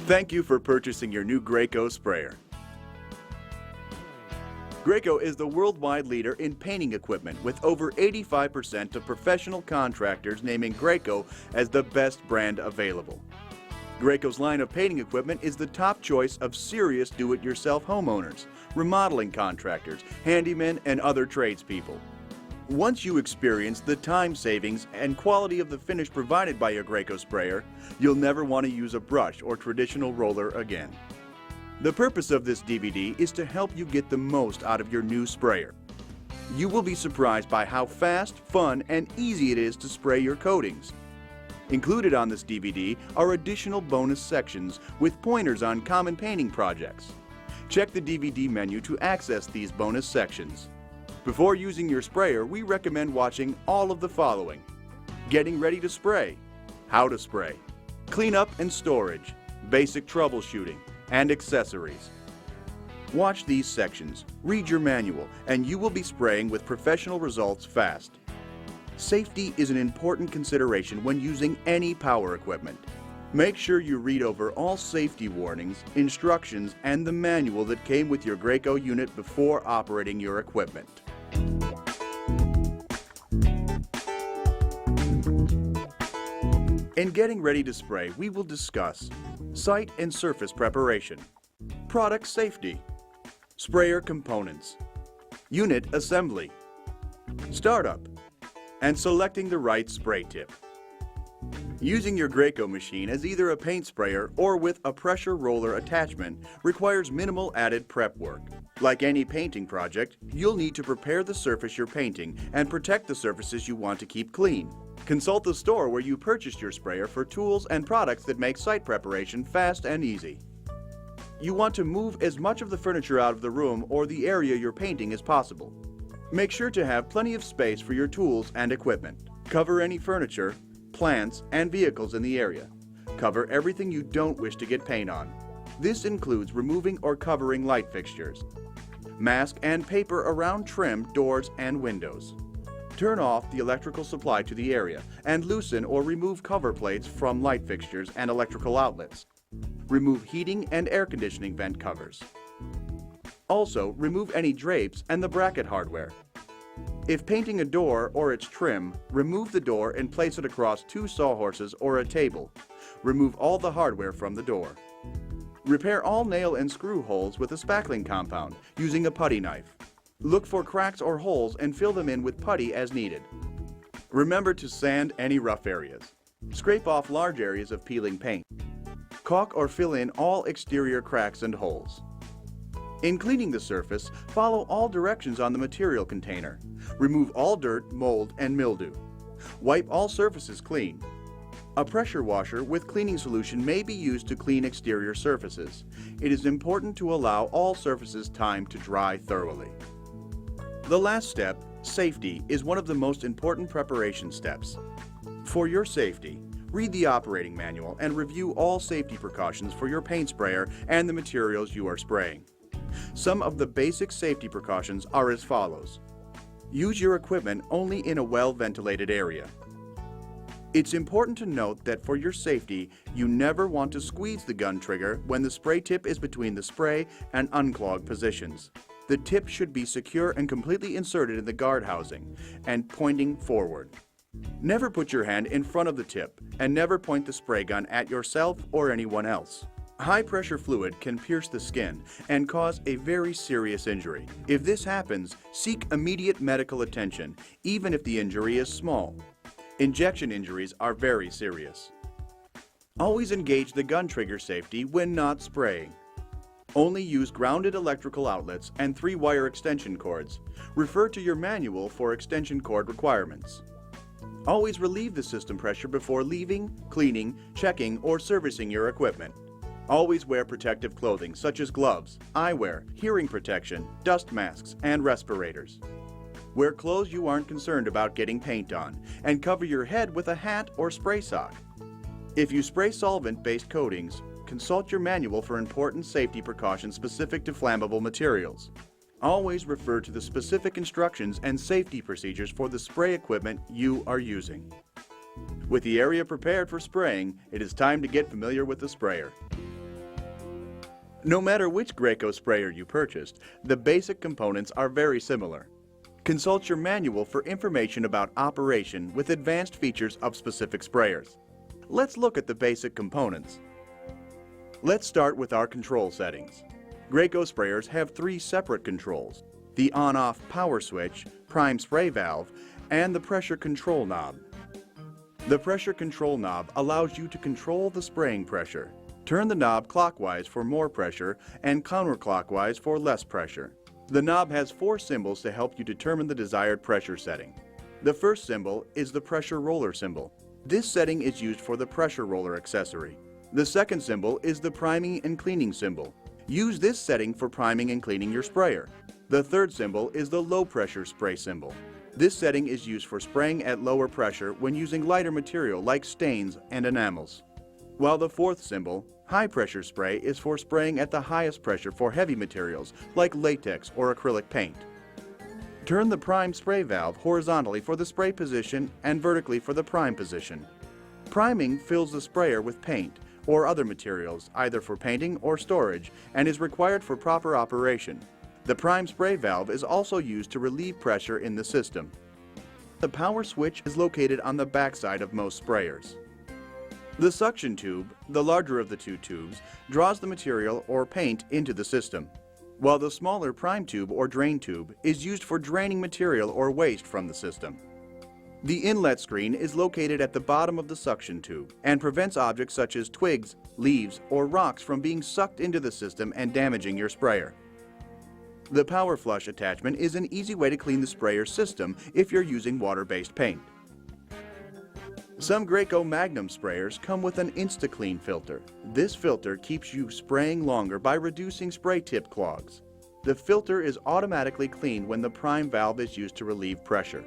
Thank you for purchasing your new Graco sprayer. Graco is the worldwide leader in painting equipment, with over 85% of professional contractors naming Graco as the best brand available. Graco's line of painting equipment is the top choice of serious do-it-yourself homeowners, remodeling contractors, handymen, and other tradespeople. Once you experience the time savings and quality of the finish provided by your Graco sprayer, you'll never want to use a brush or traditional roller again. The purpose of this DVD is to help you get the most out of your new sprayer. You will be surprised by how fast, fun, and easy it is to spray your coatings. Included on this DVD are additional bonus sections with pointers on common painting projects. Check the DVD menu to access these bonus sections. Before using your sprayer, we recommend watching all of the following: getting ready to spray, how to spray, cleanup and storage, basic troubleshooting, and accessories. Watch these sections, read your manual, and you will be spraying with professional results fast. Safety is an important consideration when using any power equipment. Make sure you read over all safety warnings, instructions, and the manual that came with your Graco unit before operating your equipment. In getting ready to spray, we will discuss site and surface preparation, product safety, sprayer components, unit assembly, startup, and selecting the right spray tip. Using your Graco machine as either a paint sprayer or with a pressure roller attachment requires minimal added prep work. Like any painting project, you'll need to prepare the surface you're painting and protect the surfaces you want to keep clean. Consult the store where you purchased your sprayer for tools and products that make site preparation fast and easy. You want to move as much of the furniture out of the room or the area you're painting as possible. Make sure to have plenty of space for your tools and equipment. Cover any furniture, plants, and vehicles in the area. Cover everything you don't wish to get paint on. This includes removing or covering light fixtures. Mask and paper around trim, doors, and windows. Turn off the electrical supply to the area and loosen or remove cover plates from light fixtures and electrical outlets. Remove heating and air conditioning vent covers. Also, remove any drapes and the bracket hardware. If painting a door or its trim, remove the door and place it across two sawhorses or a table. Remove all the hardware from the door. Repair all nail and screw holes with a spackling compound using a putty knife. Look for cracks or holes and fill them in with putty as needed. Remember to sand any rough areas. Scrape off large areas of peeling paint. Caulk or fill in all exterior cracks and holes. In cleaning the surface, follow all directions on the material container. Remove all dirt, mold, and mildew. Wipe all surfaces clean. A pressure washer with cleaning solution may be used to clean exterior surfaces. It is important to allow all surfaces time to dry thoroughly. The last step, safety, is one of the most important preparation steps. For your safety, read the operating manual and review all safety precautions for your paint sprayer and the materials you are spraying. Some of the basic safety precautions are as follows. Use your equipment only in a well-ventilated area. It's important to note that for your safety, you never want to squeeze the gun trigger when the spray tip is between the spray and unclog positions. The tip should be secure and completely inserted in the guard housing and pointing forward. Never put your hand in front of the tip and never point the spray gun at yourself or anyone else. High-pressure fluid can pierce the skin and cause a very serious injury. If this happens, seek immediate medical attention, even if the injury is small. Injection injuries are very serious. Always engage the gun trigger safety when not spraying. Only use grounded electrical outlets and 3-wire extension cords. Refer to your manual for extension cord requirements. Always relieve the system pressure before leaving, cleaning, checking, or servicing your equipment. Always wear protective clothing such as gloves, eyewear, hearing protection, dust masks, and respirators. Wear clothes you aren't concerned about getting paint on, and cover your head with a hat or spray sock. If you spray solvent-based coatings, consult your manual for important safety precautions specific to flammable materials. Always refer to the specific instructions and safety procedures for the spray equipment you are using. With the area prepared for spraying, it is time to get familiar with the sprayer. No matter which Graco sprayer you purchased, the basic components are very similar. Consult your manual for information about operation with advanced features of specific sprayers. Let's look at the basic components. Let's start with our control settings. Graco sprayers have three separate controls: the on-off power switch, prime spray valve, and the pressure control knob. The pressure control knob allows you to control the spraying pressure. Turn the knob clockwise for more pressure and counterclockwise for less pressure. The knob has four symbols to help you determine the desired pressure setting. The first symbol is the pressure roller symbol. This setting is used for the pressure roller accessory. The second symbol is the priming and cleaning symbol. Use this setting for priming and cleaning your sprayer. The third symbol is the low pressure spray symbol. This setting is used for spraying at lower pressure when using lighter material like stains and enamels. While the fourth symbol, high pressure spray, is for spraying at the highest pressure for heavy materials like latex or acrylic paint. Turn the prime spray valve horizontally for the spray position and vertically for the prime position. Priming fills the sprayer with paint or other materials, either for painting or storage, and is required for proper operation. The prime spray valve is also used to relieve pressure in the system. The power switch is located on the backside of most sprayers. The suction tube, the larger of the two tubes, draws the material or paint into the system, while the smaller prime tube or drain tube is used for draining material or waste from the system. The inlet screen is located at the bottom of the suction tube and prevents objects such as twigs, leaves, or rocks from being sucked into the system and damaging your sprayer. The power flush attachment is an easy way to clean the sprayer system if you're using water-based paint. Some Graco Magnum sprayers come with an InstaClean filter. This filter keeps you spraying longer by reducing spray tip clogs. The filter is automatically cleaned when the prime valve is used to relieve pressure.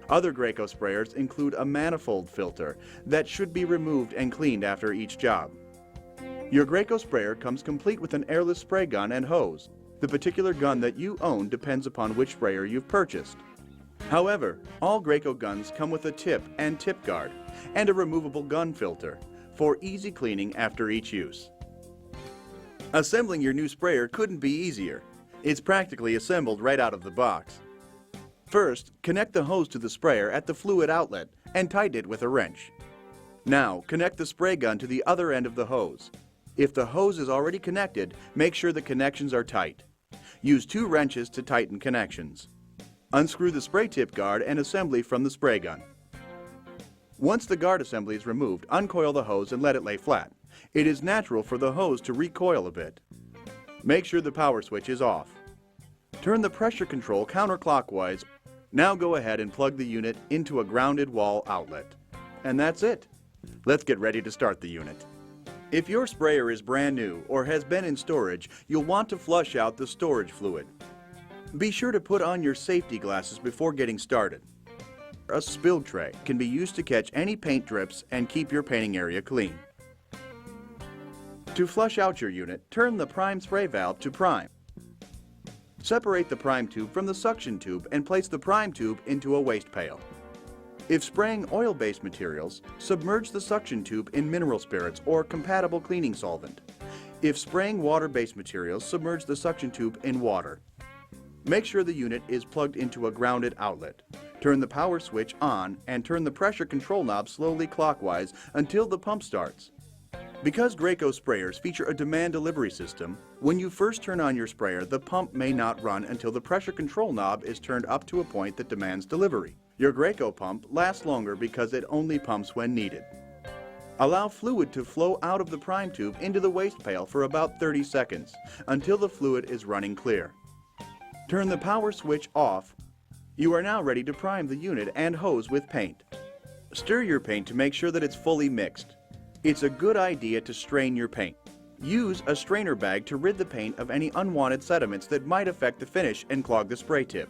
Other Graco sprayers include a manifold filter that should be removed and cleaned after each job. Your Graco sprayer comes complete with an airless spray gun and hose. The particular gun that you own depends upon which sprayer you've purchased. However, all Graco guns come with a tip and tip guard and a removable gun filter for easy cleaning after each use. Assembling your new sprayer couldn't be easier. It's practically assembled right out of the box. First, connect the hose to the sprayer at the fluid outlet and tighten it with a wrench. Now, connect the spray gun to the other end of the hose. If the hose is already connected, make sure the connections are tight. Use 2 wrenches to tighten connections. Unscrew the spray tip guard and assembly from the spray gun. Once the guard assembly is removed, uncoil the hose and let it lay flat. It is natural for the hose to recoil a bit. Make sure the power switch is off. Turn the pressure control counterclockwise. Now go ahead and plug the unit into a grounded wall outlet. And that's it. Let's get ready to start the unit. If your sprayer is brand new or has been in storage, you'll want to flush out the storage fluid. Be sure to put on your safety glasses before getting started. A spill tray can be used to catch any paint drips and keep your painting area clean. To flush out your unit, turn the prime spray valve to prime. Separate the prime tube from the suction tube and place the prime tube into a waste pail. If spraying oil-based materials, submerge the suction tube in mineral spirits or compatible cleaning solvent. If spraying water-based materials, submerge the suction tube in water. Make sure the unit is plugged into a grounded outlet. Turn the power switch on and turn the pressure control knob slowly clockwise until the pump starts. Because Graco sprayers feature a demand delivery system, when you first turn on your sprayer, the pump may not run until the pressure control knob is turned up to a point that demands delivery. Your Graco pump lasts longer because it only pumps when needed. Allow fluid to flow out of the prime tube into the waste pail for about 30 seconds until the fluid is running clear. Turn the power switch off. You are now ready to prime the unit and hose with paint. Stir your paint to make sure that it's fully mixed. It's a good idea to strain your paint. Use a strainer bag to rid the paint of any unwanted sediments that might affect the finish and clog the spray tip.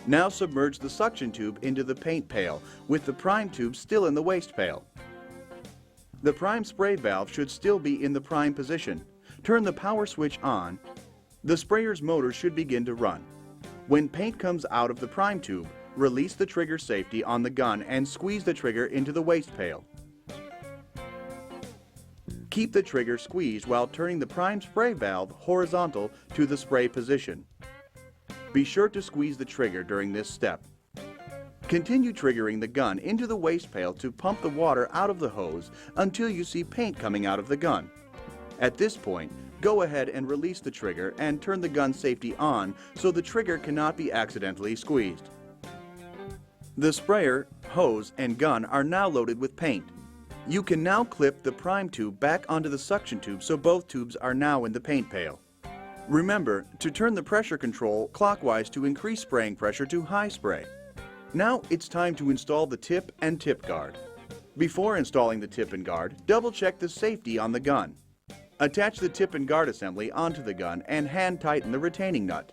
Now submerge the suction tube into the paint pail with the prime tube still in the waste pail. The prime spray valve should still be in the prime position. Turn the power switch on. The sprayer's motor should begin to run. When paint comes out of the prime tube, release the trigger safety on the gun and squeeze the trigger into the waste pail. Keep the trigger squeezed while turning the prime spray valve horizontal to the spray position. Be sure to squeeze the trigger during this step. Continue triggering the gun into the waste pail to pump the water out of the hose until you see paint coming out of the gun. At this point, go ahead and release the trigger and turn the gun safety on so the trigger cannot be accidentally squeezed. The sprayer, hose, and gun are now loaded with paint. You can now clip the prime tube back onto the suction tube so both tubes are now in the paint pail. Remember to turn the pressure control clockwise to increase spraying pressure to high spray. Now it's time to install the tip and tip guard. Before installing the tip and guard, double check the safety on the gun. Attach the tip and guard assembly onto the gun and hand tighten the retaining nut.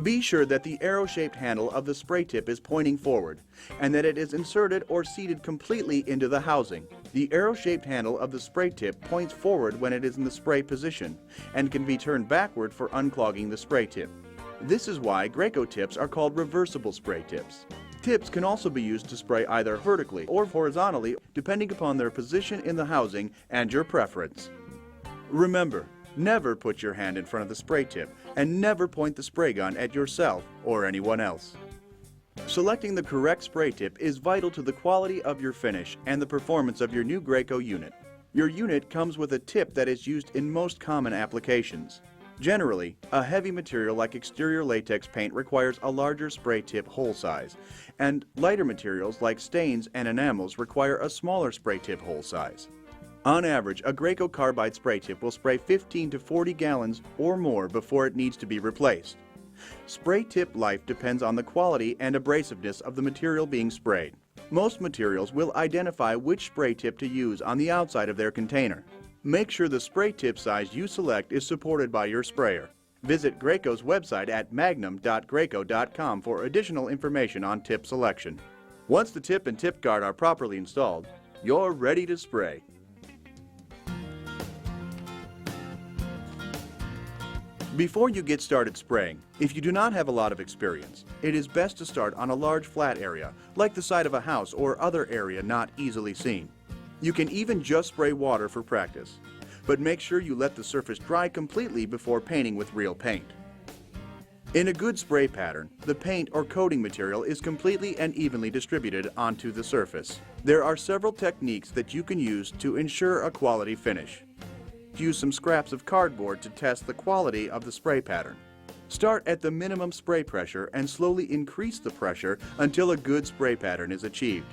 Be sure that the arrow-shaped handle of the spray tip is pointing forward and that it is inserted or seated completely into the housing. The arrow-shaped handle of the spray tip points forward when it is in the spray position and can be turned backward for unclogging the spray tip. This is why Graco tips are called reversible spray tips. Tips can also be used to spray either vertically or horizontally depending upon their position in the housing and your preference. Remember, never put your hand in front of the spray tip and never point the spray gun at yourself or anyone else. Selecting the correct spray tip is vital to the quality of your finish and the performance of your new Graco unit. Your unit comes with a tip that is used in most common applications. Generally, a heavy material like exterior latex paint requires a larger spray tip hole size, and lighter materials like stains and enamels require a smaller spray tip hole size. On average, a Graco carbide spray tip will spray 15 to 40 gallons or more before it needs to be replaced. Spray tip life depends on the quality and abrasiveness of the material being sprayed. Most materials will identify which spray tip to use on the outside of their container. Make sure the spray tip size you select is supported by your sprayer. Visit Graco's website at magnum.graco.com for additional information on tip selection. Once the tip and tip guard are properly installed, you're ready to spray. Before you get started spraying, if you do not have a lot of experience, it is best to start on a large flat area, like the side of a house or other area not easily seen. You can even just spray water for practice, but make sure you let the surface dry completely before painting with real paint. In a good spray pattern, the paint or coating material is completely and evenly distributed onto the surface. There are several techniques that you can use to ensure a quality finish. Use some scraps of cardboard to test the quality of the spray pattern. Start at the minimum spray pressure and slowly increase the pressure until a good spray pattern is achieved.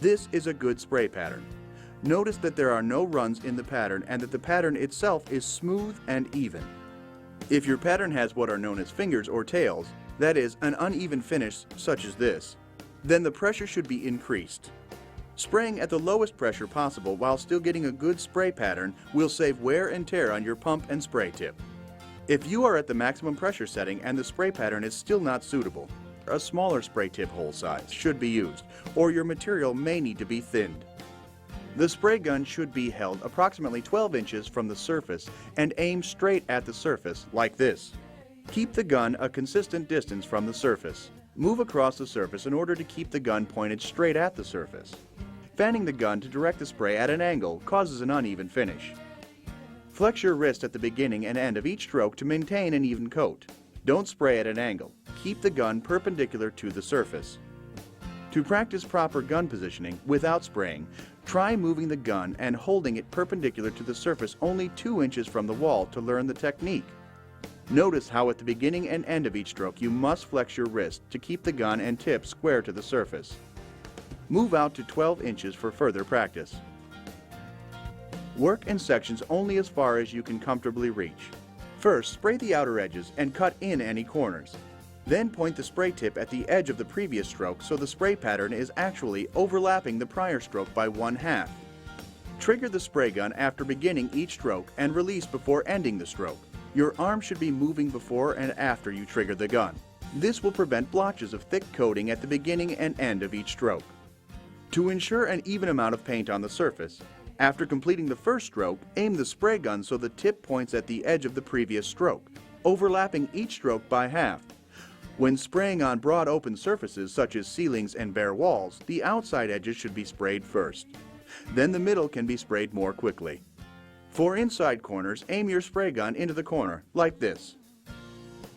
This is a good spray pattern. Notice that there are no runs in the pattern and that the pattern itself is smooth and even. If your pattern has what are known as fingers or tails, that is, an uneven finish such as this, then the pressure should be increased. Spraying at the lowest pressure possible while still getting a good spray pattern will save wear and tear on your pump and spray tip. If you are at the maximum pressure setting and the spray pattern is still not suitable, a smaller spray tip hole size should be used, or your material may need to be thinned. The spray gun should be held approximately 12 inches from the surface and aimed straight at the surface, like this. Keep the gun a consistent distance from the surface. Move across the surface in order to keep the gun pointed straight at the surface. Fanning the gun to direct the spray at an angle causes an uneven finish. Flex your wrist at the beginning and end of each stroke to maintain an even coat. Don't spray at an angle. Keep the gun perpendicular to the surface. To practice proper gun positioning without spraying, try moving the gun and holding it perpendicular to the surface only 2 inches from the wall to learn the technique. Notice how at the beginning and end of each stroke you must flex your wrist to keep the gun and tip square to the surface. Move out to 12 inches for further practice. Work in sections only as far as you can comfortably reach. First, spray the outer edges and cut in any corners. Then point the spray tip at the edge of the previous stroke so the spray pattern is actually overlapping the prior stroke by 1/2. Trigger the spray gun after beginning each stroke and release before ending the stroke. Your arm should be moving before and after you trigger the gun. This will prevent blotches of thick coating at the beginning and end of each stroke. To ensure an even amount of paint on the surface, after completing the first stroke, aim the spray gun so the tip points at the edge of the previous stroke, overlapping each stroke by 1/2. When spraying on broad open surfaces such as ceilings and bare walls, the outside edges should be sprayed first. Then the middle can be sprayed more quickly. For inside corners, aim your spray gun into the corner, like this.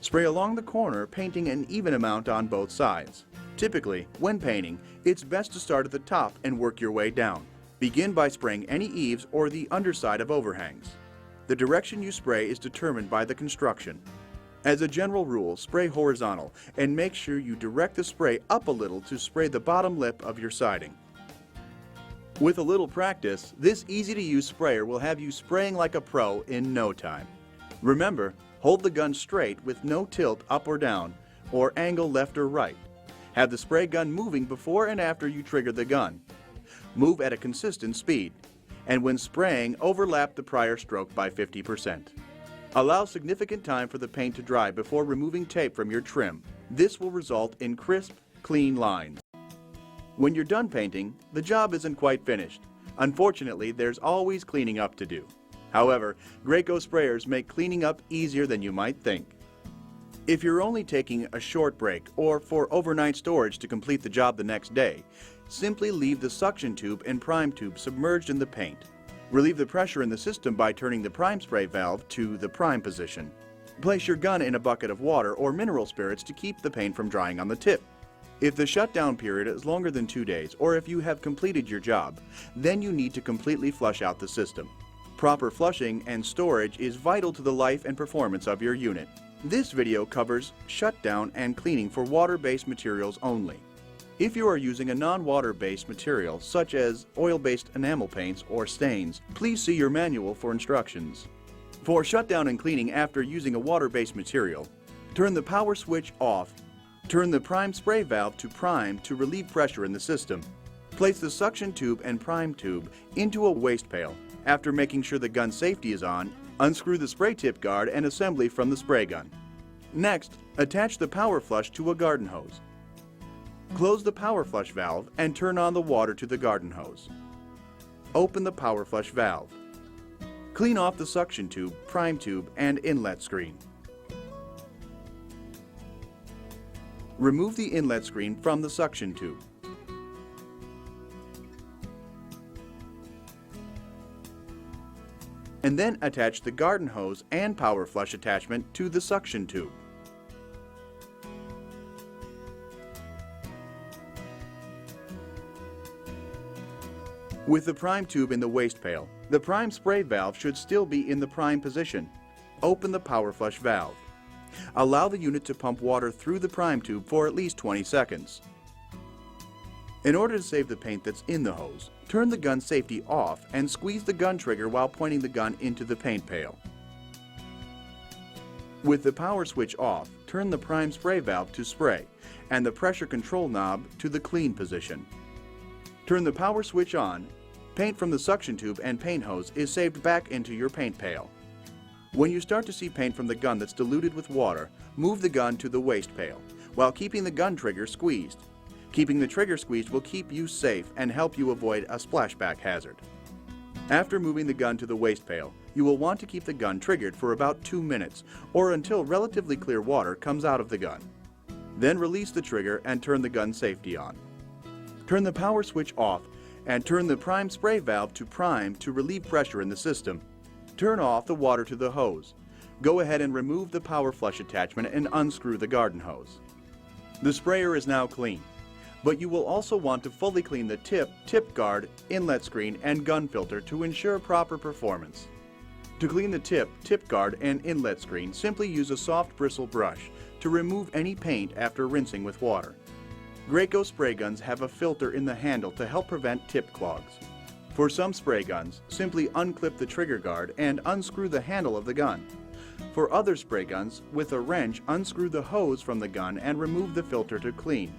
Spray along the corner, painting an even amount on both sides. Typically, when painting, it's best to start at the top and work your way down. Begin by spraying any eaves or the underside of overhangs. The direction you spray is determined by the construction. As a general rule, spray horizontal and make sure you direct the spray up a little to spray the bottom lip of your siding. With a little practice, this easy-to-use sprayer will have you spraying like a pro in no time. Remember, hold the gun straight with no tilt up or down, or angle left or right. Have the spray gun moving before and after you trigger the gun. Move at a consistent speed, and when spraying, overlap the prior stroke by 50%. Allow significant time for the paint to dry before removing tape from your trim. This will result in crisp, clean lines. When you're done painting, the job isn't quite finished. Unfortunately, there's always cleaning up to do. However, Graco sprayers make cleaning up easier than you might think. If you're only taking a short break or for overnight storage to complete the job the next day, simply leave the suction tube and prime tube submerged in the paint. Relieve the pressure in the system by turning the prime spray valve to the prime position. Place your gun in a bucket of water or mineral spirits to keep the paint from drying on the tip. If the shutdown period is longer than 2 days, or if you have completed your job, then you need to completely flush out the system. Proper flushing and storage is vital to the life and performance of your unit. This video covers shutdown and cleaning for water-based materials only. If you are using a non-water-based material, such as oil-based enamel paints or stains, please see your manual for instructions. For shutdown and cleaning after using a water-based material, turn the power switch off. Turn the prime spray valve to prime to relieve pressure in the system. Place the suction tube and prime tube into a waste pail. After making sure the gun safety is on, unscrew the spray tip guard and assembly from the spray gun. Next, attach the power flush to a garden hose. Close the power flush valve and turn on the water to the garden hose. Open the power flush valve. Clean off the suction tube, prime tube, and inlet screen. Remove the inlet screen from the suction tube. And then attach the garden hose and power flush attachment to the suction tube. With the prime tube in the waste pail, the prime spray valve should still be in the prime position. Open the power flush valve. Allow the unit to pump water through the prime tube for at least 20 seconds. In order to save the paint that's in the hose, turn the gun safety off and squeeze the gun trigger while pointing the gun into the paint pail. With the power switch off, turn the prime spray valve to spray and the pressure control knob to the clean position. Turn the power switch on. Paint from the suction tube and paint hose is saved back into your paint pail. When you start to see paint from the gun that's diluted with water, move the gun to the waste pail, while keeping the gun trigger squeezed. Keeping the trigger squeezed will keep you safe and help you avoid a splashback hazard. After moving the gun to the waste pail, you will want to keep the gun triggered for about 2 minutes, or until relatively clear water comes out of the gun. Then release the trigger and turn the gun safety on. Turn the power switch off and turn the prime spray valve to prime to relieve pressure in the system. Turn off the water to the hose. Go ahead and remove the power flush attachment and unscrew the garden hose. The sprayer is now clean, but you will also want to fully clean the tip guard, inlet screen, and gun filter to ensure proper performance. To clean the tip guard, and inlet screen, simply use a soft bristle brush to remove any paint after rinsing with water. Graco spray guns have a filter in the handle to help prevent tip clogs. For some spray guns, simply unclip the trigger guard and unscrew the handle of the gun. For other spray guns, with a wrench, unscrew the hose from the gun and remove the filter to clean.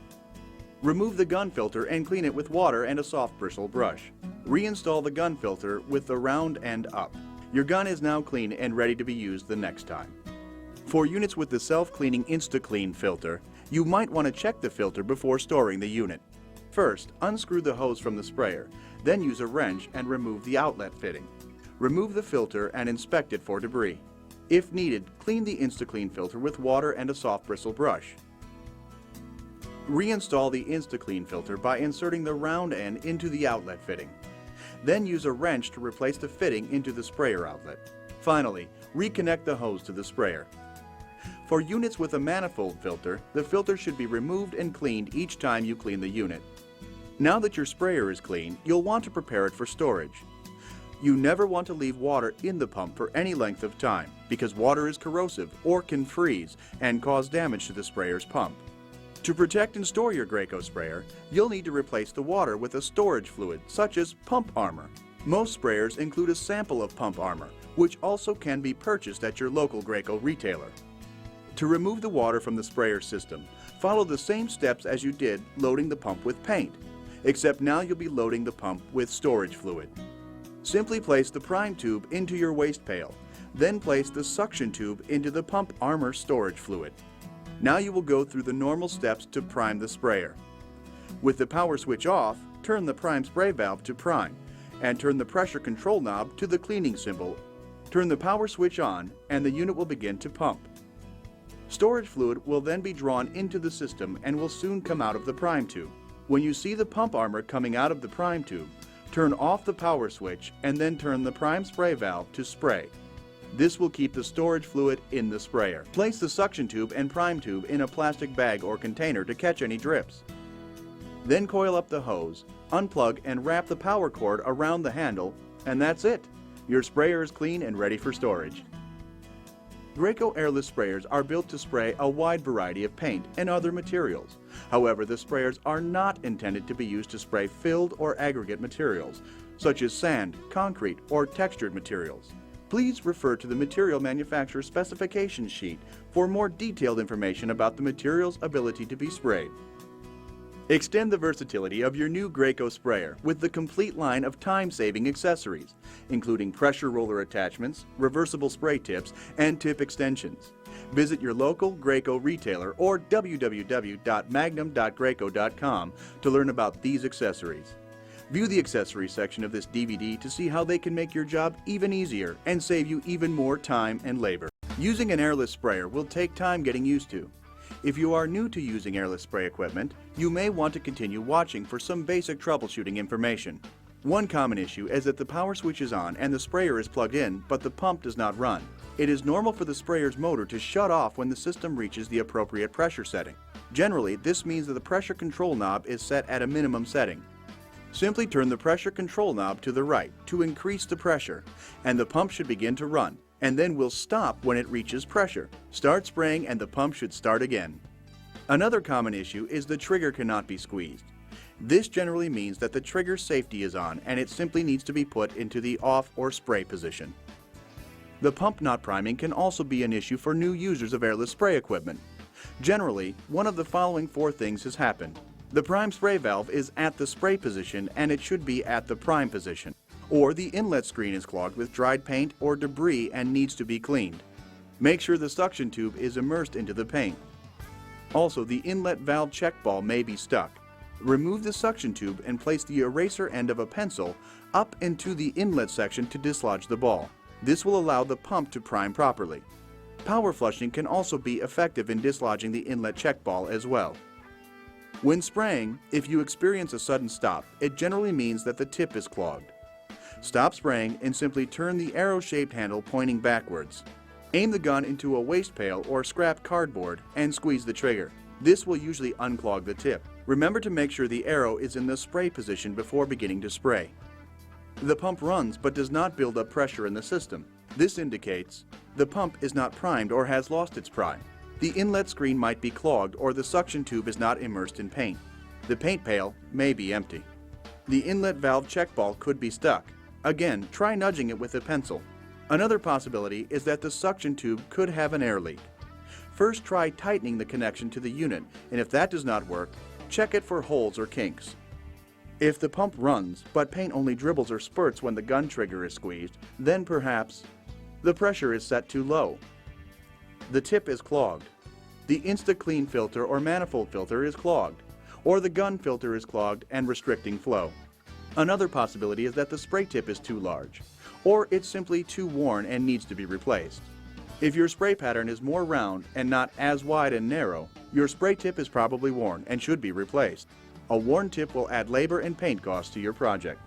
Remove the gun filter and clean it with water and a soft bristle brush. Reinstall the gun filter with the round end up. Your gun is now clean and ready to be used the next time. For units with the self-cleaning InstaClean filter, you might want to check the filter before storing the unit. First, unscrew the hose from the sprayer, then use a wrench and remove the outlet fitting. Remove the filter and inspect it for debris. If needed, clean the InstaClean filter with water and a soft bristle brush. Reinstall the InstaClean filter by inserting the round end into the outlet fitting. Then use a wrench to replace the fitting into the sprayer outlet. Finally, reconnect the hose to the sprayer. For units with a manifold filter, the filter should be removed and cleaned each time you clean the unit. Now that your sprayer is clean, you'll want to prepare it for storage. You never want to leave water in the pump for any length of time because water is corrosive or can freeze and cause damage to the sprayer's pump. To protect and store your Graco sprayer, you'll need to replace the water with a storage fluid such as pump armor. Most sprayers include a sample of pump armor, which also can be purchased at your local Graco retailer. To remove the water from the sprayer system, follow the same steps as you did loading the pump with paint, except now you'll be loading the pump with storage fluid. Simply place the prime tube into your waste pail, then place the suction tube into the pump armor storage fluid. Now you will go through the normal steps to prime the sprayer. With the power switch off, turn the prime spray valve to prime, and turn the pressure control knob to the cleaning symbol. Turn the power switch on, and the unit will begin to pump. Storage fluid will then be drawn into the system and will soon come out of the prime tube. When you see the pump armor coming out of the prime tube, turn off the power switch and then turn the prime spray valve to spray. This will keep the storage fluid in the sprayer. Place the suction tube and prime tube in a plastic bag or container to catch any drips. Then coil up the hose, unplug and wrap the power cord around the handle, and that's it. Your sprayer is clean and ready for storage. Graco airless sprayers are built to spray a wide variety of paint and other materials. However, the sprayers are not intended to be used to spray filled or aggregate materials, such as sand, concrete, or textured materials. Please refer to the material manufacturer's specification sheet for more detailed information about the material's ability to be sprayed. Extend the versatility of your new Graco sprayer with the complete line of time-saving accessories, including pressure roller attachments, reversible spray tips, and tip extensions. Visit your local Graco retailer or www.magnum.graco.com to learn about these accessories. View the accessories section of this DVD to see how they can make your job even easier and save you even more time and labor. Using an airless sprayer will take time getting used to. If you are new to using airless spray equipment, you may want to continue watching for some basic troubleshooting information. One common issue is that the power switch is on and the sprayer is plugged in, but the pump does not run. It is normal for the sprayer's motor to shut off when the system reaches the appropriate pressure setting. Generally, this means that the pressure control knob is set at a minimum setting. Simply turn the pressure control knob to the right to increase the pressure, and the pump should begin to run, and then will stop when it reaches pressure. Start spraying and the pump should start again. Another common issue is the trigger cannot be squeezed. This generally means that the trigger safety is on and it simply needs to be put into the off or spray position. The pump not priming can also be an issue for new users of airless spray equipment. Generally, one of the following four things has happened. The prime spray valve is at the spray position and it should be at the prime position. Or the inlet screen is clogged with dried paint or debris and needs to be cleaned. Make sure the suction tube is immersed into the paint. Also, the inlet valve check ball may be stuck. Remove the suction tube and place the eraser end of a pencil up into the inlet section to dislodge the ball. This will allow the pump to prime properly. Power flushing can also be effective in dislodging the inlet check ball as well. When spraying, if you experience a sudden stop, it generally means that the tip is clogged. Stop spraying and simply turn the arrow-shaped handle pointing backwards. Aim the gun into a waste pail or scrap cardboard and squeeze the trigger. This will usually unclog the tip. Remember to make sure the arrow is in the spray position before beginning to spray. The pump runs but does not build up pressure in the system. This indicates the pump is not primed or has lost its prime. The inlet screen might be clogged or the suction tube is not immersed in paint. The paint pail may be empty. The inlet valve check ball could be stuck. Again, try nudging it with a pencil. Another possibility is that the suction tube could have an air leak. First, try tightening the connection to the unit, and if that does not work, check it for holes or kinks. If the pump runs, but paint only dribbles or spurts when the gun trigger is squeezed, then perhaps the pressure is set too low. The tip is clogged. The InstaClean filter or manifold filter is clogged, or the gun filter is clogged and restricting flow. Another possibility is that the spray tip is too large, or it's simply too worn and needs to be replaced. If your spray pattern is more round and not as wide and narrow, your spray tip is probably worn and should be replaced. A worn tip will add labor and paint costs to your project.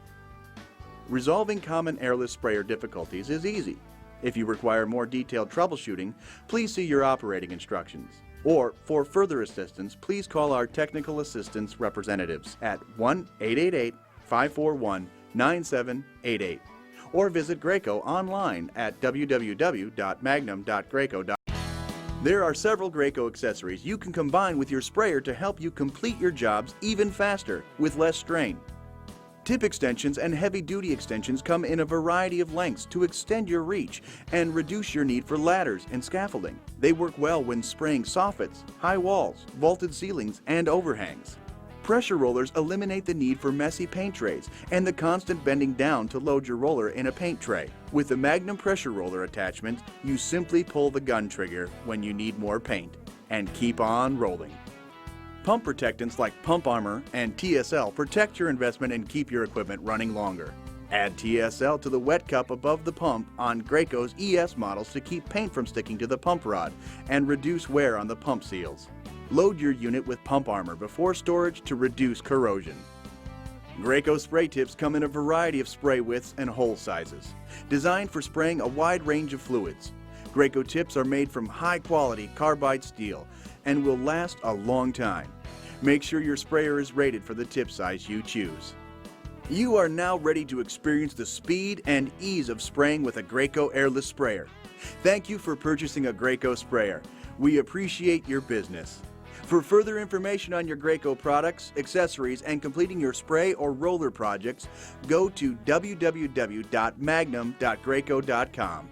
Resolving common airless sprayer difficulties is easy. If you require more detailed troubleshooting, please see your operating instructions. Or, for further assistance, please call our technical assistance representatives at 1-888-541-9788 or visit Graco online at www.magnum.graco.com. There are several Graco accessories you can combine with your sprayer to help you complete your jobs even faster with less strain. Tip extensions and heavy-duty extensions come in a variety of lengths to extend your reach and reduce your need for ladders and scaffolding. They work well when spraying soffits, high walls, vaulted ceilings, and overhangs. Pressure rollers eliminate the need for messy paint trays and the constant bending down to load your roller in a paint tray. With the Magnum pressure roller attachment, you simply pull the gun trigger when you need more paint and keep on rolling. Pump protectants like Pump Armor and TSL protect your investment and keep your equipment running longer. Add TSL to the wet cup above the pump on Graco's ES models to keep paint from sticking to the pump rod and reduce wear on the pump seals. Load your unit with Pump Armor before storage to reduce corrosion. Graco spray tips come in a variety of spray widths and hole sizes, designed for spraying a wide range of fluids. Graco tips are made from high-quality carbide steel and will last a long time. Make sure your sprayer is rated for the tip size you choose. You are now ready to experience the speed and ease of spraying with a Graco airless sprayer. Thank you for purchasing a Graco sprayer. We appreciate your business. For further information on your Graco products, accessories, and completing your spray or roller projects, go to www.magnum.graco.com.